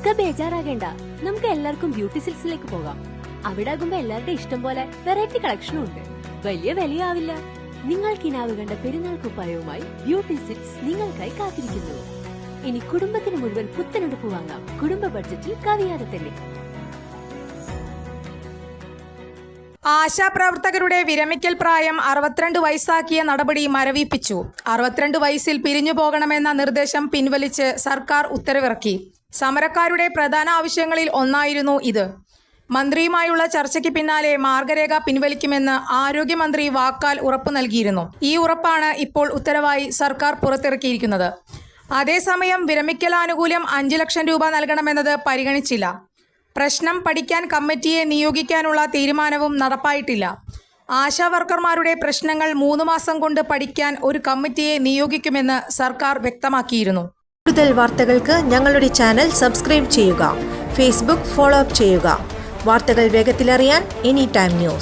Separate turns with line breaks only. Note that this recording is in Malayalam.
ഇക്ക ബേജാറാകേണ്ട, നമുക്ക് എല്ലാവർക്കും ബ്യൂട്ടി സിൽക്സിലേക്ക് പോകാം. അവിടെ ആകുമ്പോ എല്ലാവരുടെ ഇഷ്ടം പോലെ വെറൈറ്റി കളക്ഷനും ഉണ്ട്. വലിയ വിലയാവില്ല. നിങ്ങൾ കിനാവ് കണ്ട പെരുന്നാൾ കുപ്പായവുമായി ബ്യൂട്ടി സിൽക്സ് നിങ്ങൾക്കായി കാത്തിരിക്കുന്നു. ഇനി കുടുംബത്തിന് മുഴുവൻ പുത്തനെടുപ്പ് വാങ്ങാം, കുടുംബ ബഡ്ജറ്റിൽ കവിയാതെ തന്നെ.
ആശാപ്രവർത്തകരുടെ വിരമിക്കൽ പ്രായം 62 വയസ്സാക്കിയ നടപടി മരവിപ്പിച്ചു. 62 വയസ്സിൽ പിരിഞ്ഞു പോകണമെന്ന നിർദ്ദേശം പിൻവലിച്ച് സർക്കാർ ഉത്തരവിറക്കി. സമരക്കാരുടെ പ്രധാന ആവശ്യങ്ങളിൽ ഒന്നായിരുന്നു ഇത്. മന്ത്രിയുമായുള്ള ചർച്ചയ്ക്ക് പിന്നാലെ മാർഗരേഖ പിൻവലിക്കുമെന്ന് ആരോഗ്യമന്ത്രി വാക്കാൽ ഉറപ്പു നൽകിയിരുന്നു. ഈ ഉറപ്പാണ് ഇപ്പോൾ ഉത്തരവായി സർക്കാർ പുറത്തിറക്കിയിരിക്കുന്നത്. അതേസമയം വിരമിക്കലാനുകൂല്യം 5 ലക്ഷം രൂപ നൽകണമെന്നത് പരിഗണിച്ചില്ല. പ്രശ്നം പഠിക്കാൻ കമ്മിറ്റിയെ നിയോഗിക്കാനുള്ള തീരുമാനവും നടപ്പായിട്ടില്ല. ആശാ വർക്കർമാരുടെ പ്രശ്നങ്ങൾ 3 മാസം കൊണ്ട് പഠിക്കാൻ ഒരു കമ്മിറ്റിയെ നിയോഗിക്കുമെന്ന് സർക്കാർ വ്യക്തമാക്കിയിരുന്നു.
കൂടുതൽ വാർത്തകൾക്ക് ഞങ്ങളുടെ ചാനൽ സബ്സ്ക്രൈബ് ചെയ്യുക. ഫേസ്ബുക്ക് ഫോളോ അപ്പ് ചെയ്യുക. വാർത്തകൾ വേഗത്തിലറിയാൻ എനി ടൈം ന്യൂസ്.